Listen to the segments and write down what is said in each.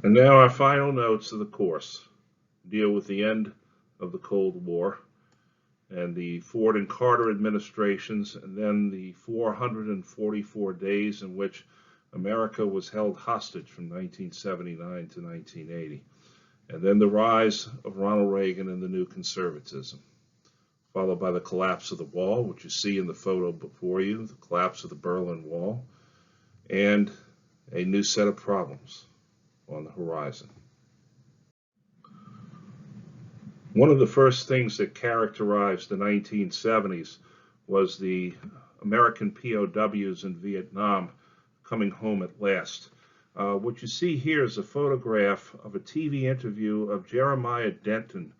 And now our final notes of the course deal with the end of the Cold War and the Ford and Carter administrations, and then the 444 days in which America was held hostage from 1979 to 1980, and then the rise of Ronald Reagan and the new conservatism, followed by the collapse of the wall, which you see in the photo before you, the collapse of the Berlin Wall, and a new set of problems on the horizon. One of the first things that characterized the 1970s was the American POWs in Vietnam coming home at last. What you see here is a photograph of a TV interview of Jeremiah Denton,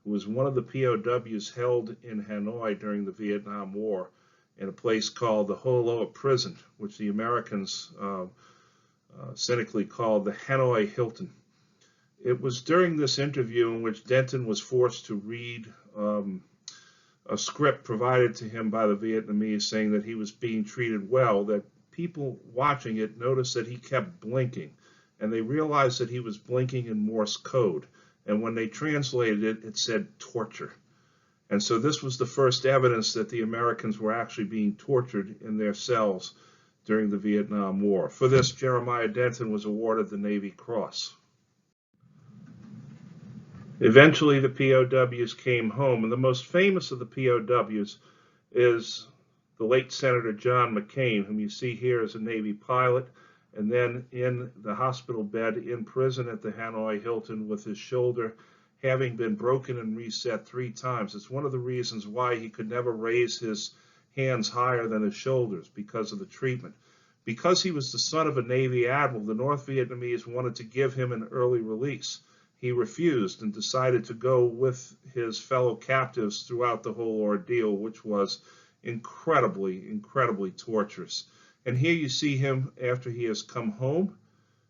who was one of the POWs held in Hanoi during the Vietnam War in a place called the Ho Loa Prison, which the Americans cynically called the Hanoi Hilton. It was during this interview in which Denton was forced to read a script provided to him by the Vietnamese saying that he was being treated well, that people watching it noticed that he kept blinking, and they realized that he was blinking in Morse code. And when they translated it, it said torture. And so this was the first evidence that the Americans were actually being tortured in their cells during the Vietnam War. For this, Jeremiah Denton was awarded the Navy Cross. Eventually, the POWs came home, and the most famous of the POWs is the late Senator John McCain, whom you see here as a Navy pilot, and then in the hospital bed in prison at the Hanoi Hilton with his shoulder having been broken and reset 3 times. It's one of the reasons why he could never raise his hands higher than his shoulders, because of the treatment. Because he was the son of a Navy admiral, the North Vietnamese wanted to give him an early release. He refused and decided to go with his fellow captives throughout the whole ordeal, which was incredibly, incredibly torturous. And here you see him after he has come home,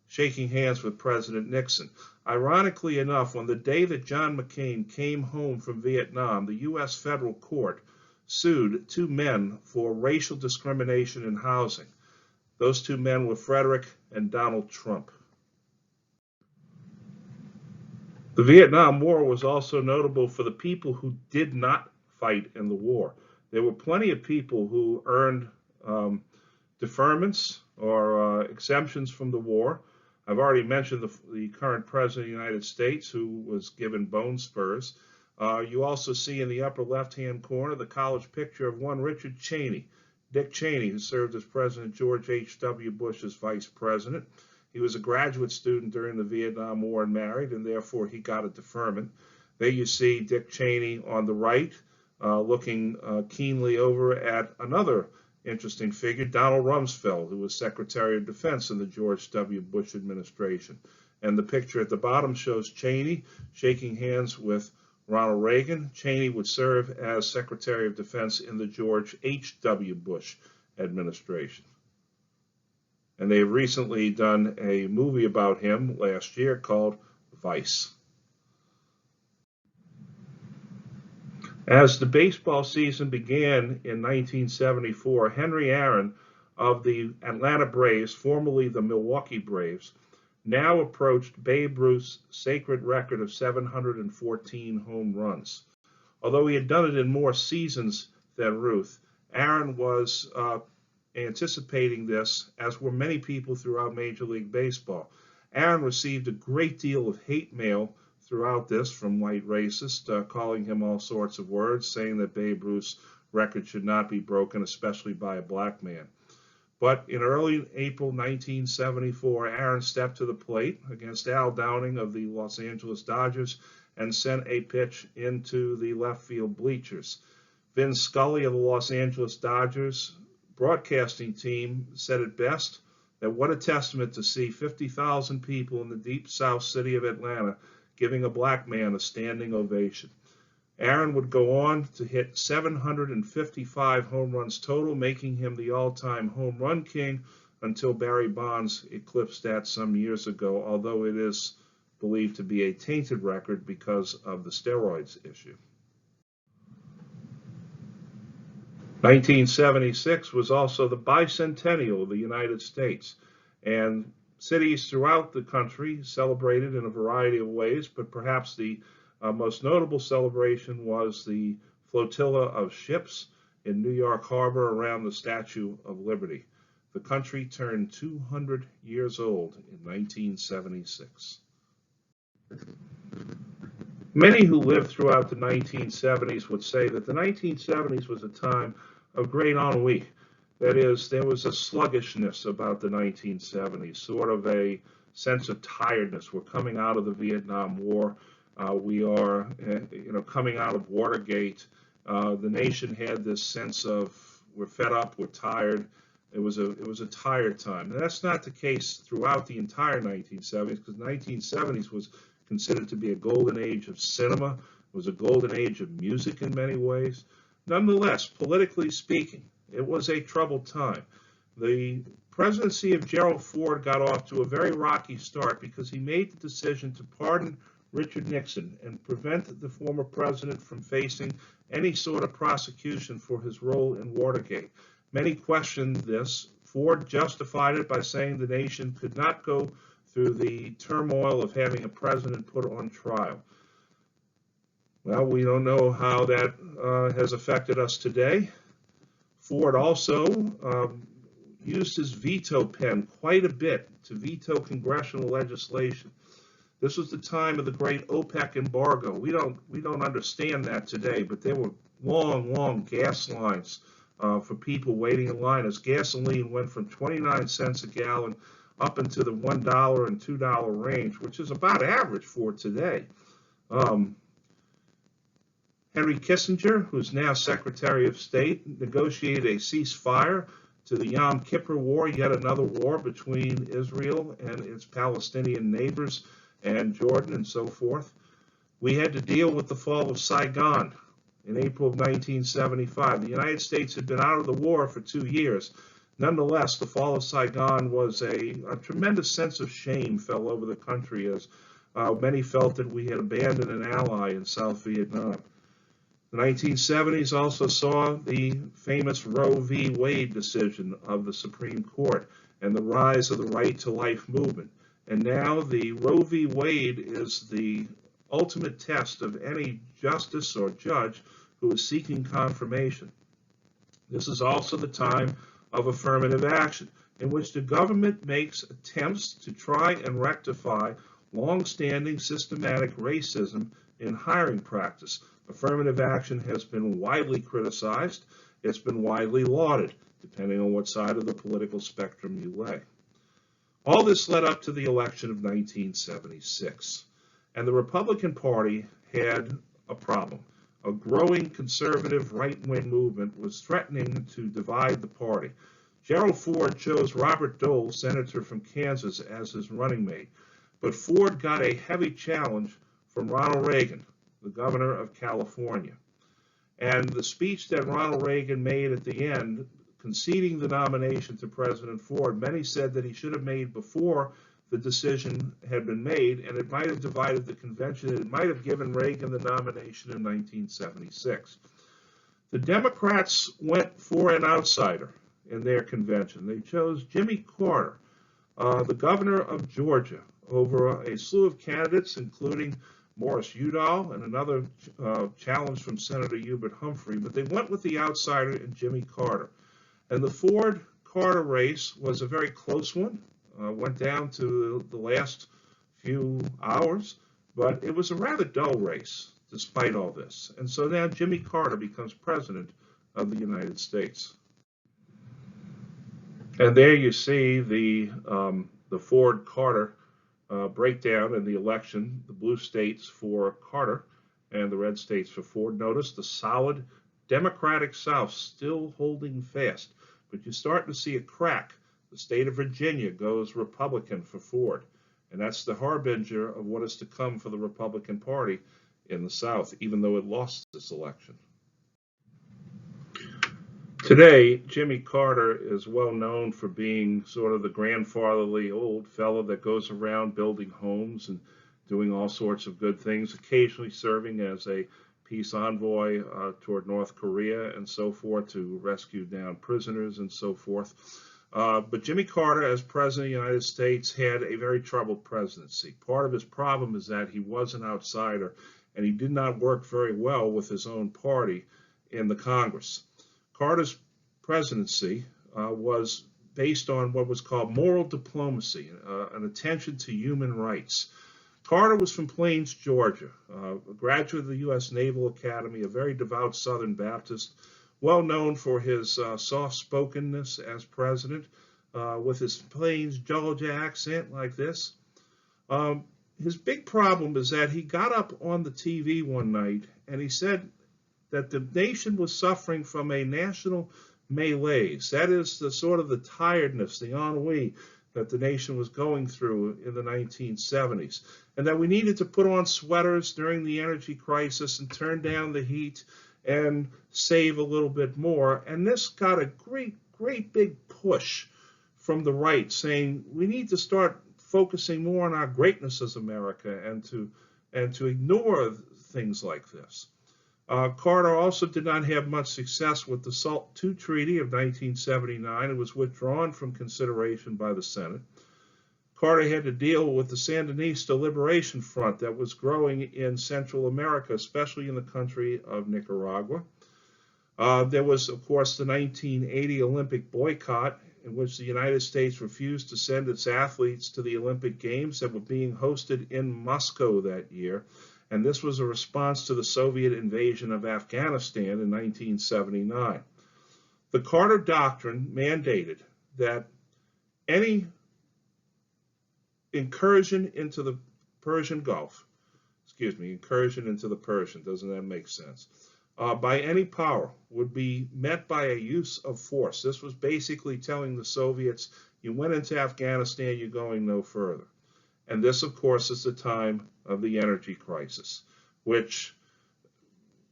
shaking hands with President Nixon. Ironically enough, on the day that John McCain came home from Vietnam, the U.S. federal court sued 2 men for racial discrimination in housing. Those 2 men were Frederick and Donald Trump. The Vietnam War was also notable for the people who did not fight in the war. There were plenty of people who earned deferments or exemptions from the war. I've already mentioned the current president of the United States, who was given bone spurs. You also see in the upper left-hand corner the college picture of one Richard Cheney, Dick Cheney, who served as President George H.W. Bush's vice president. He was a graduate student during the Vietnam War and married, and therefore he got a deferment. There you see Dick Cheney on the right, looking keenly over at another interesting figure, Donald Rumsfeld, who was Secretary of Defense in the George W. Bush administration. And the picture at the bottom shows Cheney shaking hands with Ronald Reagan. Cheney would serve as Secretary of Defense in the George H.W. Bush administration. And they've recently done a movie about him last year called Vice. As the baseball season began in 1974, Henry Aaron of the Atlanta Braves, formerly the Milwaukee Braves, now approached Babe Ruth's sacred record of 714 home runs. Although he had done it in more seasons than Ruth, Aaron was anticipating this, as were many people throughout Major League Baseball. Aaron received a great deal of hate mail throughout this from white racists, calling him all sorts of words, saying that Babe Ruth's record should not be broken, especially by a black man. But in early April 1974, Aaron stepped to the plate against Al Downing of the Los Angeles Dodgers and sent a pitch into the left field bleachers. Vin Scully of the Los Angeles Dodgers broadcasting team said it best, that what a testament to see 50,000 people in the deep south city of Atlanta giving a black man a standing ovation. Aaron would go on to hit 755 home runs total, making him the all-time home run king until Barry Bonds eclipsed that some years ago, although it is believed to be a tainted record because of the steroids issue. 1976 was also the bicentennial of the United States, and Cities throughout the country celebrated in a variety of ways, but perhaps the most notable celebration was the flotilla of ships in New York Harbor around the Statue of Liberty. The country turned 200 years old in 1976. Many who lived throughout the 1970s would say that the 1970s was a time of great ennui. That is, there was a sluggishness about the 1970s, sort of a sense of tiredness. We're coming out of the Vietnam War. We are, coming out of Watergate. The nation had this sense of we're fed up, we're tired. It was a tired time. And that's not the case throughout the entire 1970s, because the 1970s was considered to be a golden age of cinema. It was a golden age of music in many ways. Nonetheless, politically speaking, it was a troubled time. The presidency of Gerald Ford got off to a very rocky start because he made the decision to pardon Richard Nixon and prevent the former president from facing any sort of prosecution for his role in Watergate. Many questioned this. Ford justified it by saying the nation could not go through the turmoil of having a president put on trial. Well, we don't know how that has affected us today. Ford also used his veto pen quite a bit to veto congressional legislation. This was the time of the great OPEC embargo. We don't understand that today, but there were long gas lines for people waiting in line as gasoline went from 29 cents a gallon up into the $1 and $2 range, which is about average for today. Henry Kissinger, who's now Secretary of State, negotiated a ceasefire to the Yom Kippur War, yet another war between Israel and its Palestinian neighbors and Jordan and so forth. We had to deal with the fall of Saigon in April of 1975. The United States had been out of the war for 2 years. Nonetheless, the fall of Saigon was a tremendous sense of shame fell over the country as many felt that we had abandoned an ally in South Vietnam. The 1970s also saw the famous Roe v. Wade decision of the Supreme Court and the rise of the right to life movement. And now the Roe v. Wade is the ultimate test of any justice or judge who is seeking confirmation. This is also the time of affirmative action, in which the government makes attempts to try and rectify long-standing systematic racism in hiring practice. Affirmative action has been widely criticized. It's been widely lauded, depending on what side of the political spectrum you lay. All this led up to the election of 1976, and the Republican Party had a problem. A growing conservative right-wing movement was threatening to divide the party. Gerald Ford chose Robert Dole, senator from Kansas, as his running mate, but Ford got a heavy challenge from Ronald Reagan, the governor of California. And the speech that Ronald Reagan made at the end, conceding the nomination to President Ford, many said that he should have made before the decision had been made, and it might have divided the convention, and it might have given Reagan the nomination in 1976. The Democrats went for an outsider in their convention. They chose Jimmy Carter, the governor of Georgia, over a slew of candidates, including Morris Udall and another challenge from Senator Hubert Humphrey, but they went with the outsider in Jimmy Carter. And the Ford-Carter race was a very close one, went down to the last few hours, but it was a rather dull race despite all this. And so now Jimmy Carter becomes president of the United States. And there you see the Ford-Carter breakdown in the election, the blue states for Carter and the red states for Ford. Notice the solid Democratic South still holding fast, but you're starting to see a crack. The state of Virginia goes Republican for Ford, and that's the harbinger of what is to come for the Republican Party in the South, even though it lost this election. Today, Jimmy Carter is well known for being sort of the grandfatherly old fellow that goes around building homes and doing all sorts of good things, occasionally serving as a peace envoy toward North Korea and so forth to rescue down prisoners and so forth. But Jimmy Carter, as President of the United States, had a very troubled presidency. Part of his problem is that he was an outsider, and he did not work very well with his own party in the Congress. Carter's presidency was based on what was called moral diplomacy, an attention to human rights. Carter was from Plains, Georgia, a graduate of the U.S. Naval Academy, a very devout Southern Baptist, well known for his soft-spokenness as president, with his Plains, Georgia accent like this. His big problem is that he got up on the TV one night and he said that the nation was suffering from a national malaise. That is the sort of the tiredness, the ennui that the nation was going through in the 1970s, and that we needed to put on sweaters during the energy crisis and turn down the heat and save a little bit more. And this got a great big push from the right, saying we need to start focusing more on our greatness as America and to ignore things like this. Carter also did not have much success with the SALT II Treaty of 1979. It was withdrawn from consideration by the Senate. Carter had to deal with the Sandinista Liberation Front that was growing in Central America, especially in the country of Nicaragua. There was, of course, the 1980 Olympic boycott, in which the United States refused to send its athletes to the Olympic Games that were being hosted in Moscow that year. And this was a response to the Soviet invasion of Afghanistan in 1979. The Carter Doctrine mandated that any incursion into the Persian, doesn't that make sense, by any power would be met by a use of force. This was basically telling the Soviets, you went into Afghanistan, you're going no further. And this, of course, is the time of the energy crisis, which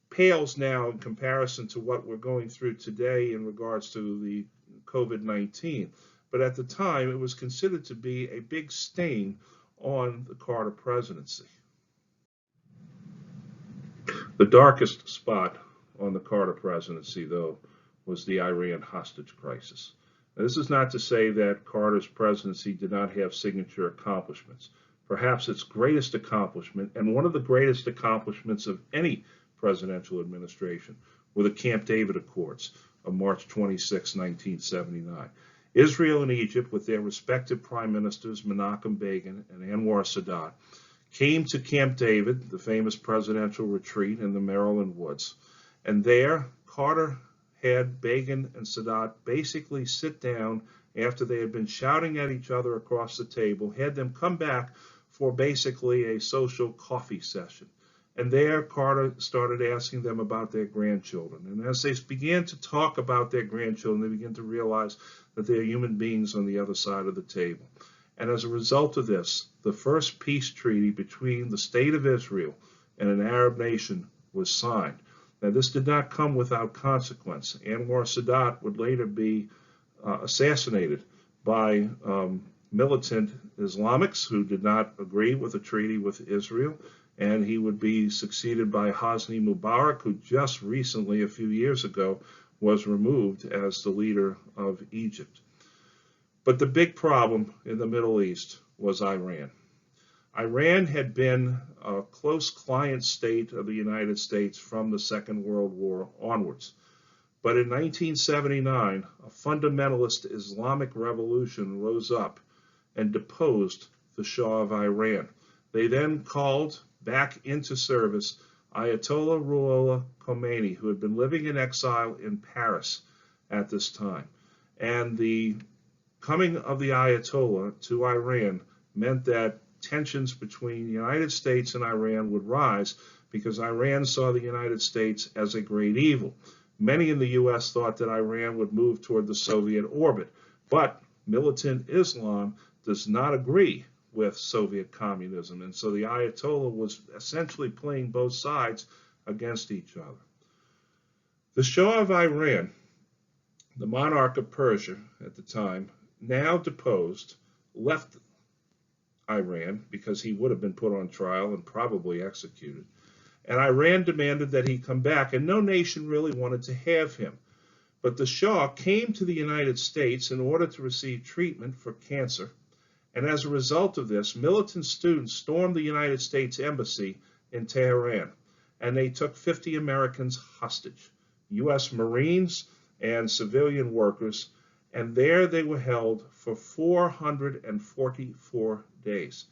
pales now in comparison to what we're going through today in regards to the COVID-19. But at the time, it was considered to be a big stain on the Carter presidency. The darkest spot on the Carter presidency, though, was the Iran hostage crisis. Now, this is not to say that Carter's presidency did not have signature accomplishments. Perhaps its greatest accomplishment, and one of the greatest accomplishments of any presidential administration, were the Camp David Accords of March 26, 1979. Israel and Egypt, with their respective prime ministers, Menachem Begin and Anwar Sadat, came to Camp David, the famous presidential retreat in the Maryland woods. And there, Carter had Begin and Sadat basically sit down after they had been shouting at each other across the table, had them come back for basically a social coffee session. And there, Carter started asking them about their grandchildren. And as they began to talk about their grandchildren, they began to realize that they are human beings on the other side of the table. And as a result of this, the first peace treaty between the state of Israel and an Arab nation was signed. Now, this did not come without consequence. Anwar Sadat would later be assassinated by militant Islamics who did not agree with the treaty with Israel, and he would be succeeded by Hosni Mubarak, who just recently, a few years ago, was removed as the leader of Egypt. But the big problem in the Middle East was Iran. Iran had been a close client state of the United States from the Second World War onwards. But in 1979, a fundamentalist Islamic revolution rose up and deposed the Shah of Iran. They then called back into service Ayatollah Ruhollah Khomeini, who had been living in exile in Paris at this time. And the coming of the Ayatollah to Iran meant that tensions between the United States and Iran would rise because Iran saw the United States as a great evil. Many in the U.S. thought that Iran would move toward the Soviet orbit, but militant Islam does not agree with Soviet communism, and so the Ayatollah was essentially playing both sides against each other. The Shah of Iran, the monarch of Persia at the time, now deposed, left Iran because he would have been put on trial and probably executed. And Iran demanded that he come back, and no nation really wanted to have him. But the Shah came to the United States in order to receive treatment for cancer. And as a result of this, militant students stormed the United States Embassy in Tehran, and they took 50 Americans hostage, U.S. Marines and civilian workers, and there they were held for 444 days.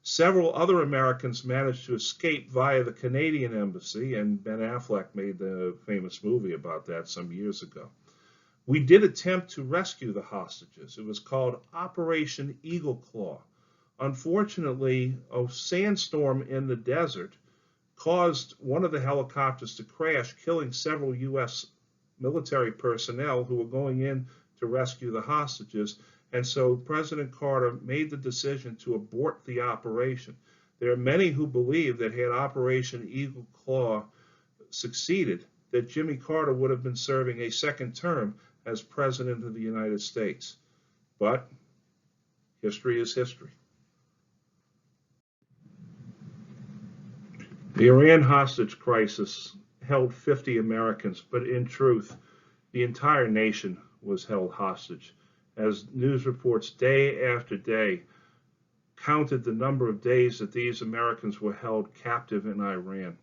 Several other Americans managed to escape via the Canadian embassy, and Ben Affleck made the famous movie about that some years ago. We did attempt to rescue the hostages. It was called Operation Eagle Claw. Unfortunately, a sandstorm in the desert caused one of the helicopters to crash, killing several U.S. military personnel who were going in to rescue the hostages. And so President Carter made the decision to abort the operation. There are many who believe that had Operation Eagle Claw succeeded, that Jimmy Carter would have been serving a second term as President of the United States. But history is history. The Iran hostage crisis held 50 Americans, but in truth, the entire nation was held hostage, as news reports day after day counted the number of days that these Americans were held captive in Iran.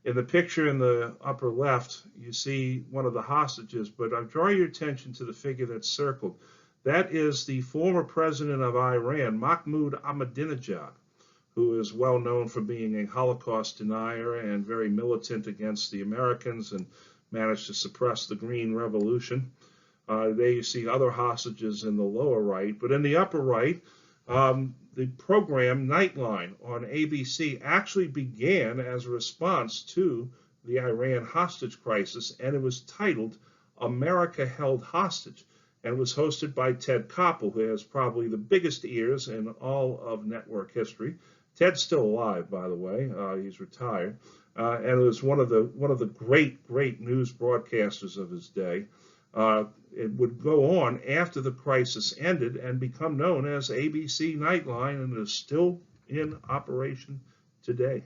In the picture in the upper left, you see one of the hostages, but I draw your attention to the figure that's circled. That is the former president of Iran, Mahmoud Ahmadinejad, who is well known for being a Holocaust denier and very militant against the Americans and managed to suppress the Green Revolution. There you see other hostages in the lower right, but in the upper right, the program Nightline on ABC actually began as a response to the Iran hostage crisis, and it was titled America Held Hostage, and it was hosted by Ted Koppel, who has probably the biggest ears in all of network history. Ted's still alive, by the way. He's retired, and it was one of the great news broadcasters of his day. It would go on after the crisis ended and become known as ABC Nightline, and is still in operation today.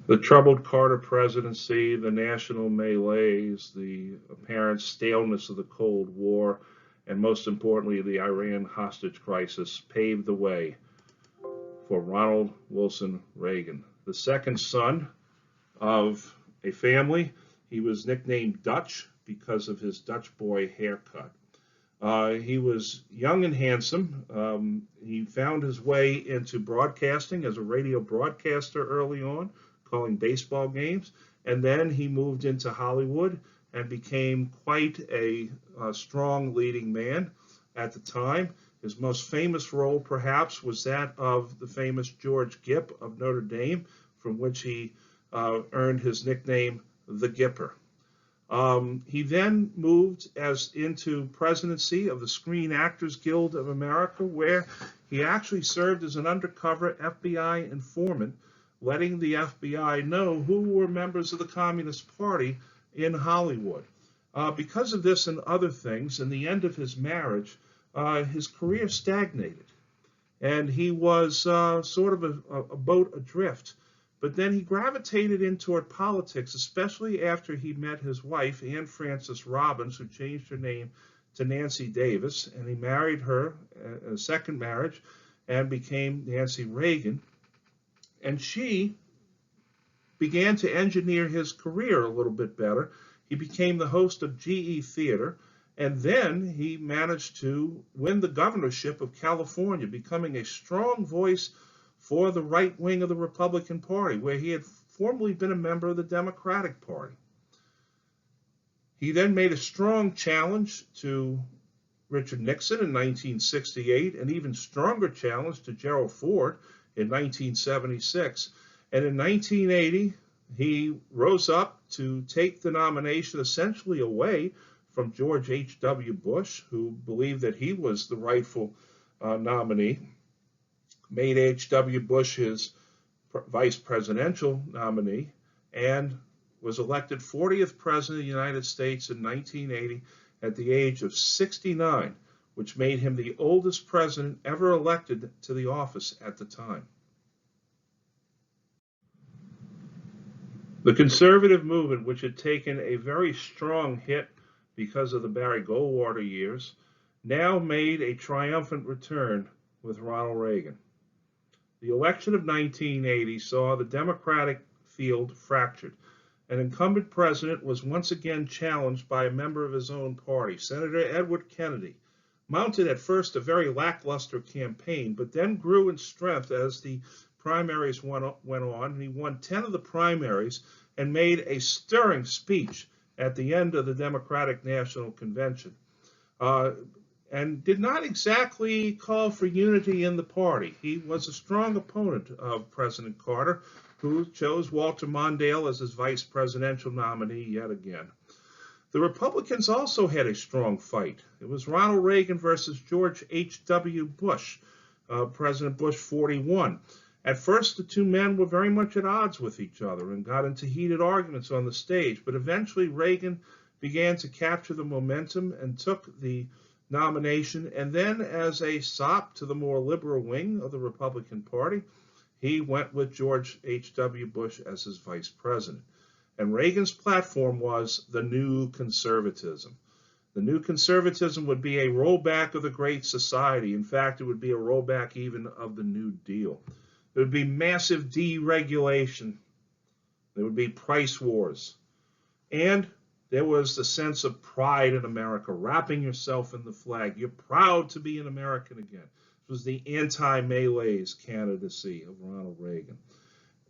The troubled Carter presidency, the national melees, the apparent staleness of the Cold War, and most importantly, the Iran hostage crisis paved the way for Ronald Wilson Reagan, the second son of a family. He was nicknamed Dutch because of his Dutch boy haircut. He was young and handsome. He found his way into broadcasting as a radio broadcaster early on, calling baseball games. And then he moved into Hollywood and became quite a strong leading man at the time. His most famous role, perhaps, was that of the famous George Gipp of Notre Dame, from which he earned his nickname, the Gipper. He then moved into presidency of the Screen Actors Guild of America, where he actually served as an undercover FBI informant, letting the FBI know who were members of the Communist Party in Hollywood. Because of this and other things, in the end of his marriage, his career stagnated, and he was sort of a boat adrift. But then he gravitated in toward politics, especially after he met his wife, Anne Frances Robbins, who changed her name to Nancy Davis, and he married her, a second marriage, and became Nancy Reagan. And she began to engineer his career a little bit better. He became the host of GE Theater, and then he managed to win the governorship of California, becoming a strong voice for the right wing of the Republican Party, where he had formerly been a member of the Democratic Party. He then made a strong challenge to Richard Nixon in 1968, an even stronger challenge to Gerald Ford in 1976. And in 1980, he rose up to take the nomination essentially away from George H.W. Bush, who believed that he was the rightful nominee, made H.W. Bush his vice presidential nominee, and was elected 40th President of the United States in 1980 at the age of 69, which made him the oldest president ever elected to the office at the time. The conservative movement, which had taken a very strong hit because of the Barry Goldwater years, now made a triumphant return with Ronald Reagan. The election of 1980 saw the Democratic field fractured. An incumbent president was once again challenged by a member of his own party, Senator Edward Kennedy, mounted at first a very lackluster campaign, but then grew in strength as the primaries went on, and he won 10 of the primaries and made a stirring speech at the end of the Democratic National Convention. And did not exactly call for unity in the party. He was a strong opponent of President Carter, who chose Walter Mondale as his vice presidential nominee yet again. The Republicans also had a strong fight. It was Ronald Reagan versus George H.W. Bush, President Bush 41. At first, the two men were very much at odds with each other and got into heated arguments on the stage, but eventually Reagan began to capture the momentum and took the nomination, and then as a sop to the more liberal wing of the Republican Party, he went with George H.W. Bush as his vice president. And Reagan's platform was the New Conservatism. The New Conservatism would be a rollback of the Great Society. In fact, it would be a rollback even of the New Deal. There would be massive deregulation. There would be price wars. And there was the sense of pride in America, wrapping yourself in the flag. You're proud to be an American again. This was the anti-Malaise candidacy of Ronald Reagan.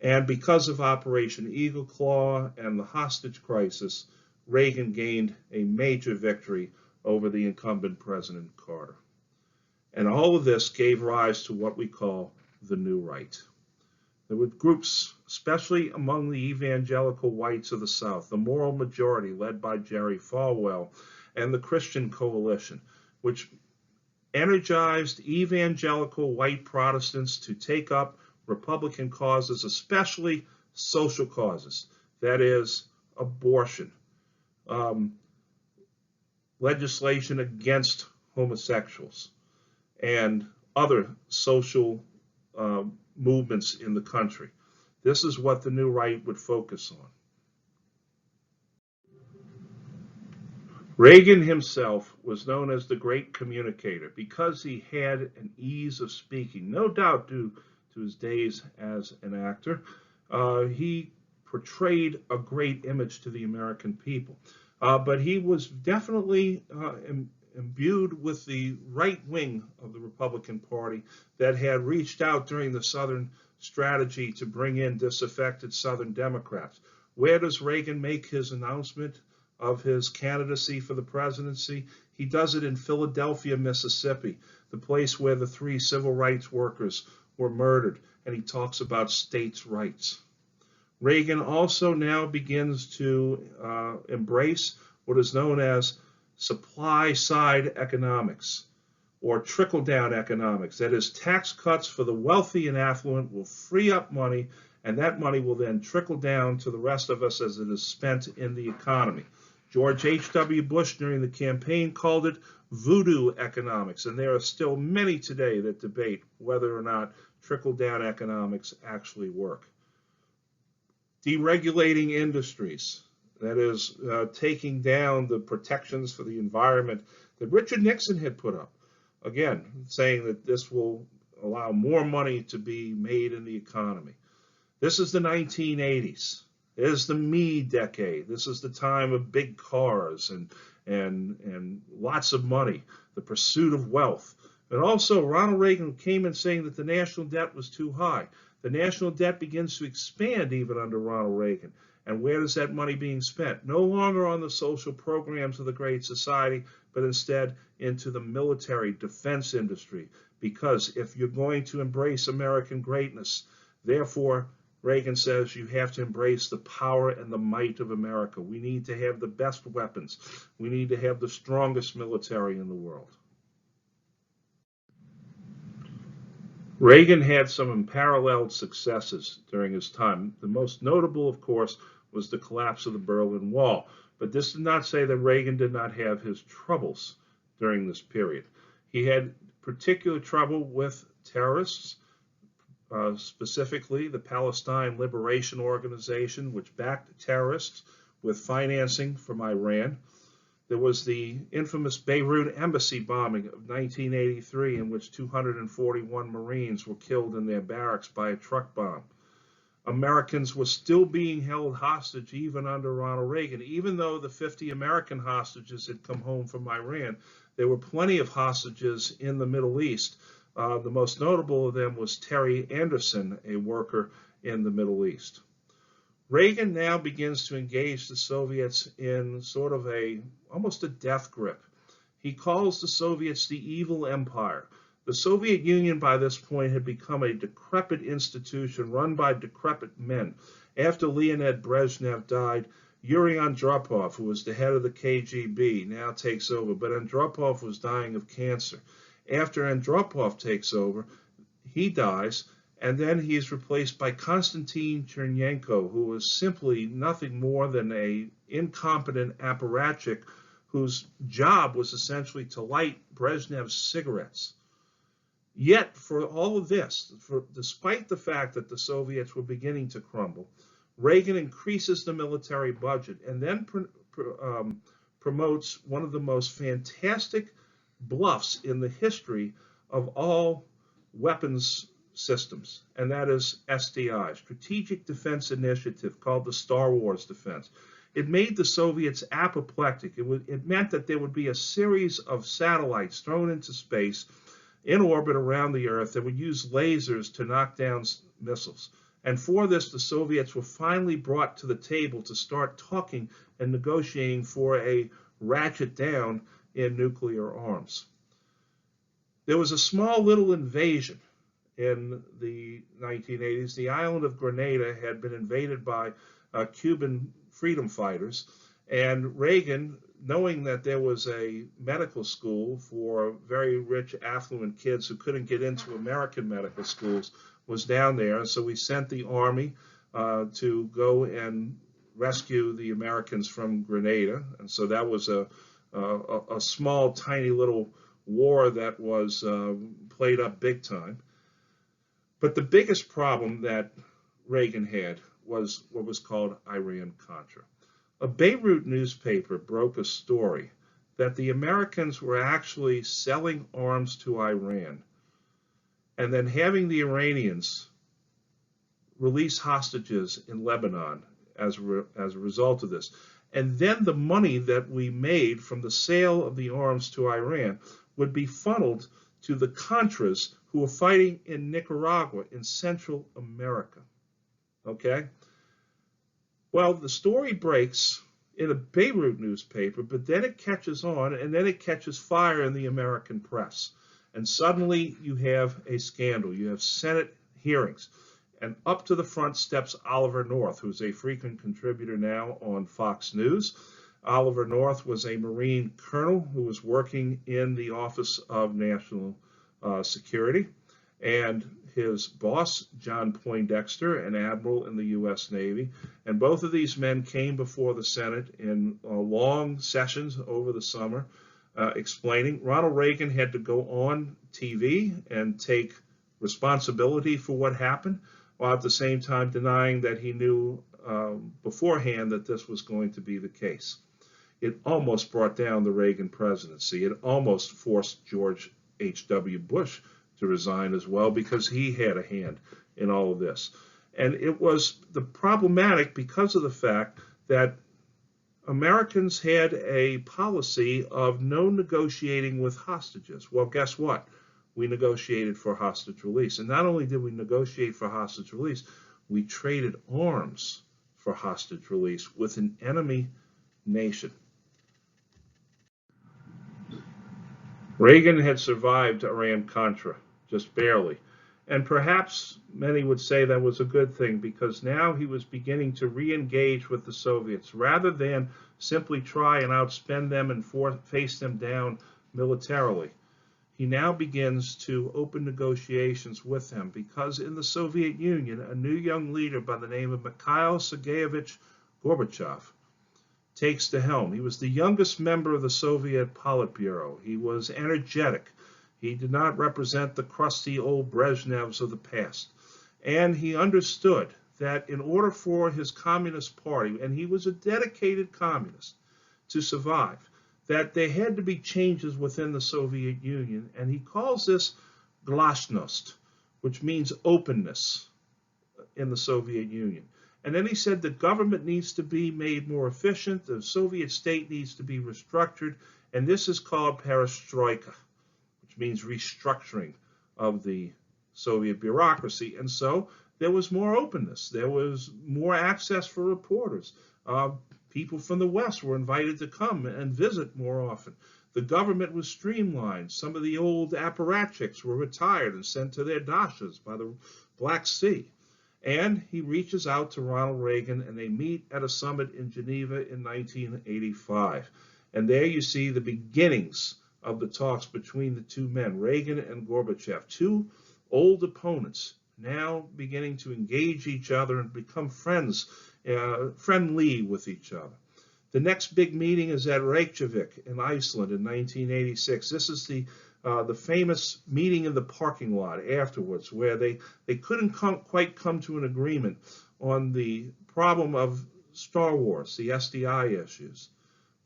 And because of Operation Eagle Claw and the hostage crisis, Reagan gained a major victory over the incumbent President Carter. And all of this gave rise to what we call the New Right. There were groups, especially among the evangelical whites of the South, the Moral Majority led by Jerry Falwell, and the Christian Coalition, which energized evangelical white Protestants to take up Republican causes, especially social causes, that is, abortion, legislation against homosexuals, and other social movements in the country. This is what the New Right would focus on. Reagan himself was known as the great communicator because he had an ease of speaking, no doubt due to his days as an actor. He portrayed a great image to the American people. But he was definitely imbued with the right wing of the Republican Party that had reached out during the Southern strategy to bring in disaffected Southern Democrats. Where does Reagan make his announcement of his candidacy for the presidency? He does it in Philadelphia, Mississippi, the place where the 3 civil rights workers were murdered, and he talks about states' rights. Reagan also now begins to embrace what is known as supply-side economics, or trickle-down economics. That is, tax cuts for the wealthy and affluent will free up money, and that money will then trickle down to the rest of us as it is spent in the economy. George H.W. Bush during the campaign called it voodoo economics, and there are still many today that debate whether or not trickle-down economics actually work. Deregulating industries, that is, taking down the protections for the environment that Richard Nixon had put up. Again, saying that this will allow more money to be made in the economy. This is the 1980s. It is the me decade. This is the time of big cars and lots of money, the pursuit of wealth. And also, Ronald Reagan came in saying that the national debt was too high. The national debt begins to expand even under Ronald Reagan. And where is that money being spent? No longer on the social programs of the Great Society, but instead into the military defense industry. Because if you're going to embrace American greatness, therefore, Reagan says you have to embrace the power and the might of America. We need to have the best weapons. We need to have the strongest military in the world. Reagan had some unparalleled successes during his time. The most notable, of course, was the collapse of the Berlin Wall. But this did not say that Reagan did not have his troubles during this period. He had particular trouble with terrorists, specifically the Palestine Liberation Organization, which backed terrorists with financing from Iran. There was the infamous Beirut embassy bombing of 1983, in which 241 Marines were killed in their barracks by a truck bomb. Americans were still being held hostage even under Ronald Reagan. Even though the 50 American hostages had come home from Iran, there were plenty of hostages in the Middle East. The most notable of them was Terry Anderson, a worker in the Middle East. Reagan now begins to engage the Soviets in sort of almost a death grip. He calls the Soviets the evil empire. The Soviet Union by this point had become a decrepit institution run by decrepit men. After Leonid Brezhnev died, Yuri Andropov, who was the head of the KGB, now takes over, but Andropov was dying of cancer. After Andropov takes over, he dies, and then he is replaced by Konstantin Chernenko, who was simply nothing more than an incompetent apparatchik whose job was essentially to light Brezhnev's cigarettes. Yet, for all of this, despite the fact that the Soviets were beginning to crumble, Reagan increases the military budget and then promotes one of the most fantastic bluffs in the history of all weapons systems, and that is SDI, Strategic Defense Initiative, called the Star Wars defense. It made the Soviets apoplectic. It meant that there would be a series of satellites thrown into space in orbit around the Earth that would use lasers to knock down missiles. And for this, the Soviets were finally brought to the table to start talking and negotiating for a ratchet down in nuclear arms. There was a small little invasion in the 1980s. The island of Grenada had been invaded by Cuban freedom fighters, and Reagan, knowing that there was a medical school for very rich, affluent kids who couldn't get into American medical schools, was down there. And so we sent the army to go and rescue the Americans from Grenada. And so that was a small, tiny little war that was played up big time. But the biggest problem that Reagan had was what was called Iran-Contra. A Beirut newspaper broke a story that the Americans were actually selling arms to Iran and then having the Iranians release hostages in Lebanon as a result of this. And then the money that we made from the sale of the arms to Iran would be funneled to the Contras who were fighting in Nicaragua in Central America. Okay? Well, the story breaks in a Beirut newspaper, but then it catches on, and then it catches fire in the American press. And suddenly you have a scandal. You have Senate hearings. And up to the front steps Oliver North, who's a frequent contributor now on Fox News. Oliver North was a Marine colonel who was working in the Office of National Security. And his boss, John Poindexter, an admiral in the U.S. Navy. And both of these men came before the Senate in long sessions over the summer explaining. Ronald Reagan had to go on TV and take responsibility for what happened, while at the same time denying that he knew beforehand that this was going to be the case. It almost brought down the Reagan presidency. It almost forced George H.W. Bush to resign as well, because he had a hand in all of this. And it was problematic because of the fact that Americans had a policy of no negotiating with hostages. Well, guess what? We negotiated for hostage release. And not only did we negotiate for hostage release, we traded arms for hostage release with an enemy nation. Reagan had survived Iran-Contra, just barely. And perhaps many would say that was a good thing, because now he was beginning to re-engage with the Soviets rather than simply try and outspend them and face them down militarily. He now begins to open negotiations with them, because in the Soviet Union, a new young leader by the name of Mikhail Sergeyevich Gorbachev takes the helm. He was the youngest member of the Soviet Politburo. He was energetic. He did not represent the crusty old Brezhnevs of the past. And he understood that in order for his Communist Party, and he was a dedicated communist, to survive, that there had to be changes within the Soviet Union. And he calls this glasnost, which means openness in the Soviet Union. And then he said the government needs to be made more efficient, the Soviet state needs to be restructured, and this is called perestroika, which means restructuring of the Soviet bureaucracy. And so there was more openness. There was more access for reporters. People from the West were invited to come and visit more often. The government was streamlined. Some of the old apparatchiks were retired and sent to their dashas by the Black Sea. And he reaches out to Ronald Reagan, and they meet at a summit in Geneva in 1985. And there you see the beginnings of the talks between the two men, Reagan and Gorbachev, two old opponents, now beginning to engage each other and become friends, friendly with each other. The next big meeting is at Reykjavik in Iceland in 1986. This is the famous meeting in the parking lot afterwards, where they couldn't quite come to an agreement on the problem of Star Wars, the SDI issues.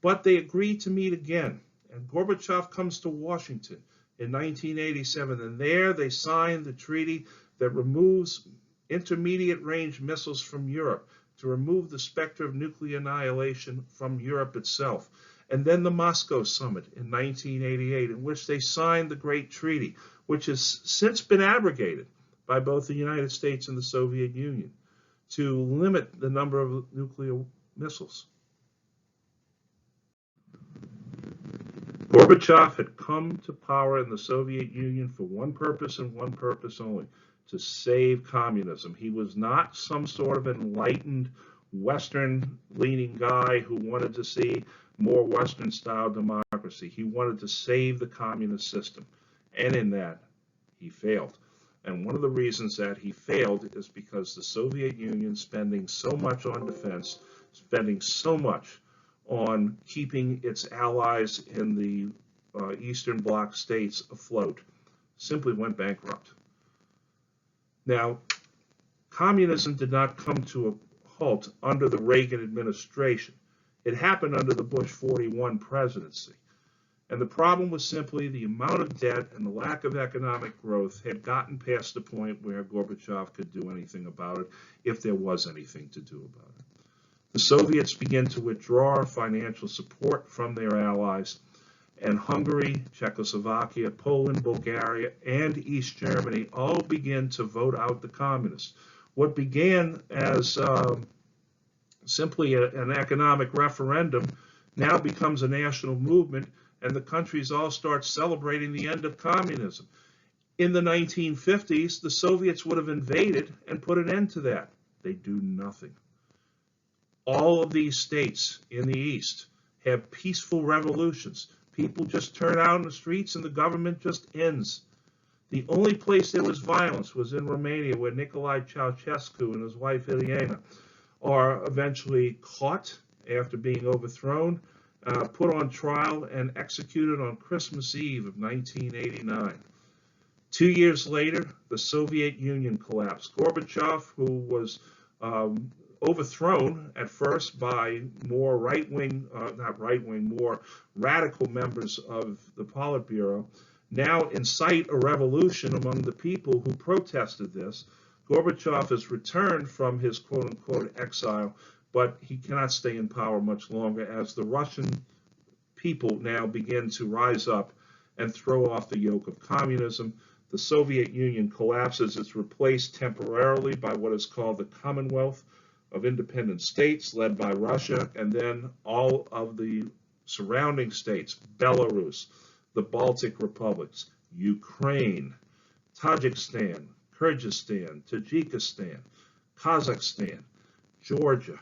But they agreed to meet again, and Gorbachev comes to Washington in 1987, and there they signed the treaty that removes intermediate range missiles from Europe, to remove the specter of nuclear annihilation from Europe itself. And then the Moscow Summit in 1988, in which they signed the Great Treaty, which has since been abrogated by both the United States and the Soviet Union, to limit the number of nuclear missiles. Gorbachev had come to power in the Soviet Union for one purpose and one purpose only: to save communism. He was not some sort of enlightened, Western-leaning guy who wanted to see more Western-style democracy. He wanted to save the communist system. And in that, he failed. And one of the reasons that he failed is because the Soviet Union, spending so much on defense, spending so much on keeping its allies in the Eastern Bloc states afloat, simply went bankrupt. Now, communism did not come to a halt under the Reagan administration. It happened under the Bush 41 presidency. And the problem was simply the amount of debt and the lack of economic growth had gotten past the point where Gorbachev could do anything about it, if there was anything to do about it. The Soviets begin to withdraw financial support from their allies, and Hungary, Czechoslovakia, Poland, Bulgaria, and East Germany all begin to vote out the communists. What began as simply an economic referendum now becomes a national movement, and the countries all start celebrating the end of communism. In the 1950s, the Soviets would have invaded and put an end to that. They do nothing. All of these states in the East have peaceful revolutions. People just turn out in the streets and the government just ends. The only place there was violence was in Romania, where Nicolae Ceausescu and his wife Ileana are eventually caught after being overthrown, put on trial, and executed on Christmas Eve of 1989. 2 years later, the Soviet Union collapsed. Gorbachev, who was overthrown at first by more more radical members of the Politburo, now incite a revolution among the people who protested this. Gorbachev has returned from his quote-unquote exile, but he cannot stay in power much longer as the Russian people now begin to rise up and throw off the yoke of communism. The Soviet Union collapses. It's replaced temporarily by what is called the Commonwealth of Independent States, led by Russia, and then all of the surrounding states, Belarus, the Baltic republics, Ukraine, Tajikistan, Kyrgyzstan, Tajikistan, Kazakhstan, Georgia,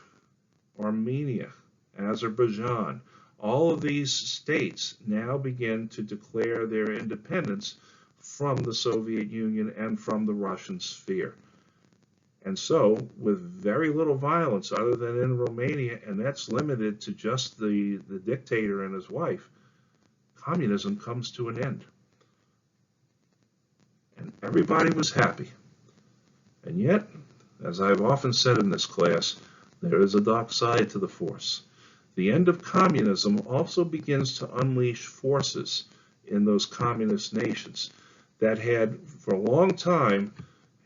Armenia, Azerbaijan. All of these states now begin to declare their independence from the Soviet Union and from the Russian sphere. And so, with very little violence other than in Romania, and that's limited to just the dictator and his wife, communism comes to an end. And everybody was happy. And yet, as I've often said in this class, there is a dark side to the force. The end of communism also begins to unleash forces in those communist nations that had, for a long time,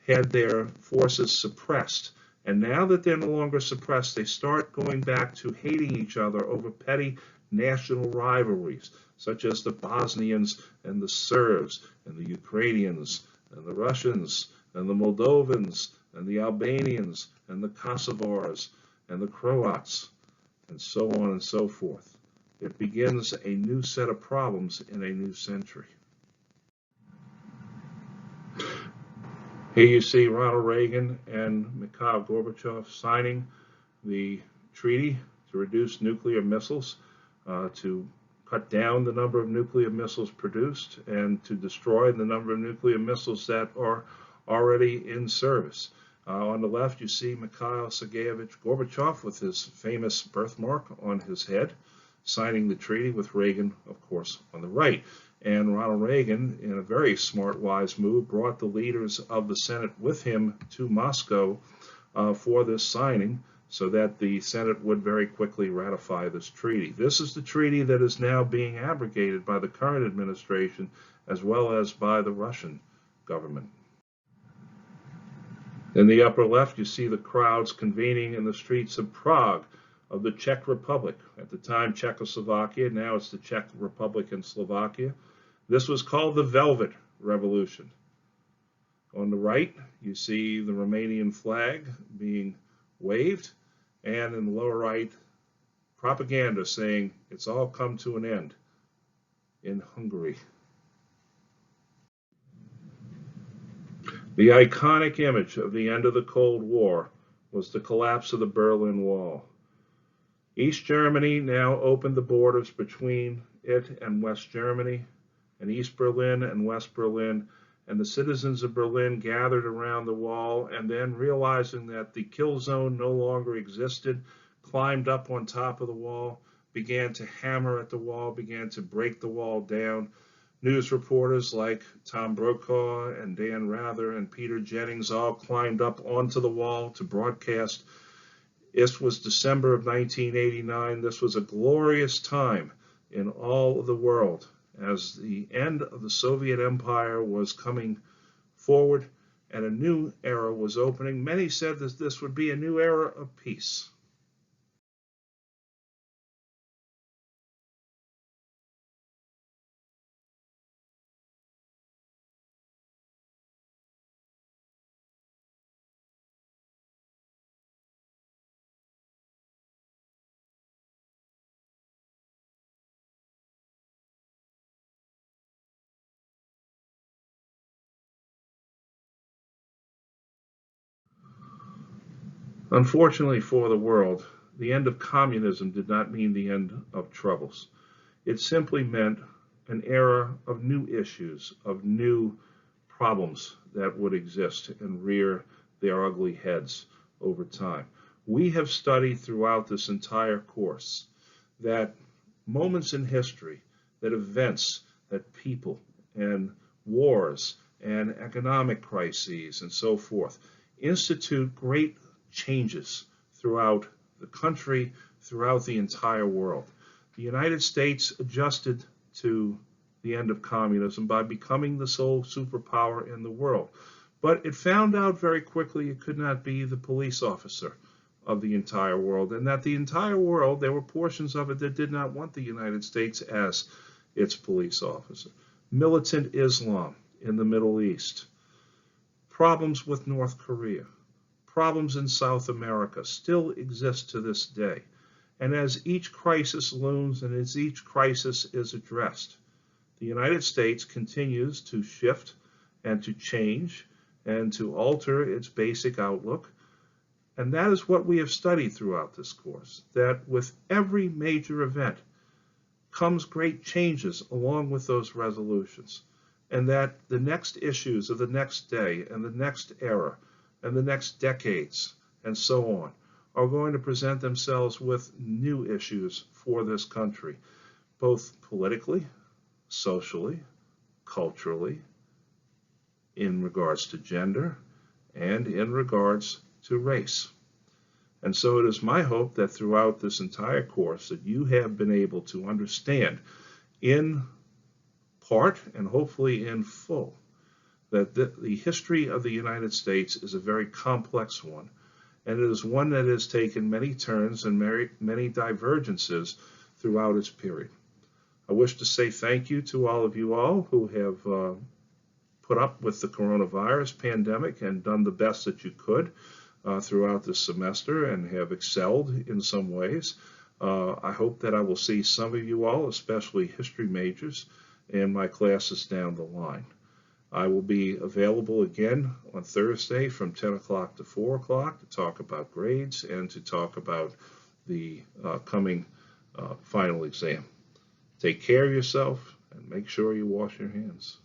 had their forces suppressed. And now that they're no longer suppressed, they start going back to hating each other over petty national rivalries, such as the Bosnians and the Serbs and the Ukrainians and the Russians and the Moldovans and the Albanians and the Kosovars and the Croats, and so on and so forth. It begins a new set of problems in a new century. Here you see Ronald Reagan and Mikhail Gorbachev signing the treaty to reduce nuclear missiles, to cut down the number of nuclear missiles produced, and to destroy the number of nuclear missiles that are already in service. On the left, you see Mikhail Sergeyevich Gorbachev with his famous birthmark on his head, signing the treaty, with Reagan, of course, on the right. And Ronald Reagan, in a very smart, wise move, brought the leaders of the Senate with him to Moscow for this signing, so that the Senate would very quickly ratify this treaty. This is the treaty that is now being abrogated by the current administration, as well as by the Russian government. In the upper left, you see the crowds convening in the streets of Prague, of the Czech Republic. At the time, Czechoslovakia, now it's the Czech Republic and Slovakia. This was called the Velvet Revolution. On the right, you see the Romanian flag being waved, and in the lower right, propaganda saying it's all come to an end in Hungary. The iconic image of the end of the Cold War was the collapse of the Berlin Wall. East Germany now opened the borders between it and West Germany, and East Berlin and West Berlin, and the citizens of Berlin gathered around the wall, and then, realizing that the kill zone no longer existed, climbed up on top of the wall, began to hammer at the wall, began to break the wall down. News reporters like Tom Brokaw and Dan Rather and Peter Jennings all climbed up onto the wall to broadcast. This was December of 1989. This was a glorious time in all of the world as the end of the Soviet Empire was coming forward and a new era was opening. Many said that this would be a new era of peace. Unfortunately for the world, the end of communism did not mean the end of troubles. It simply meant an era of new issues, of new problems that would exist and rear their ugly heads over time. We have studied throughout this entire course that moments in history, that events, that people, and wars, and economic crises, and so forth, institute great changes throughout the country, throughout the entire world. The United States adjusted to the end of communism by becoming the sole superpower in the world. But it found out very quickly it could not be the police officer of the entire world, and that the entire world, there were portions of it that did not want the United States as its police officer. Militant Islam in the Middle East, problems with North Korea, problems in South America still exist to this day. And as each crisis looms and as each crisis is addressed, the United States continues to shift and to change and to alter its basic outlook. And that is what we have studied throughout this course, that with every major event comes great changes along with those resolutions, and that the next issues of the next day and the next era and the next decades and so on are going to present themselves with new issues for this country, both politically, socially, culturally, in regards to gender, and in regards to race. And so it is my hope that throughout this entire course that you have been able to understand in part and hopefully in full that the history of the United States is a very complex one, and it is one that has taken many turns and many divergences throughout its period. I wish to say thank you to all of you all who have put up with the coronavirus pandemic and done the best that you could throughout this semester and have excelled in some ways. I hope that I will see some of you all, especially history majors, in my classes down the line. I will be available again on Thursday from 10 o'clock to 4 o'clock to talk about grades and to talk about the coming final exam. Take care of yourself and make sure you wash your hands.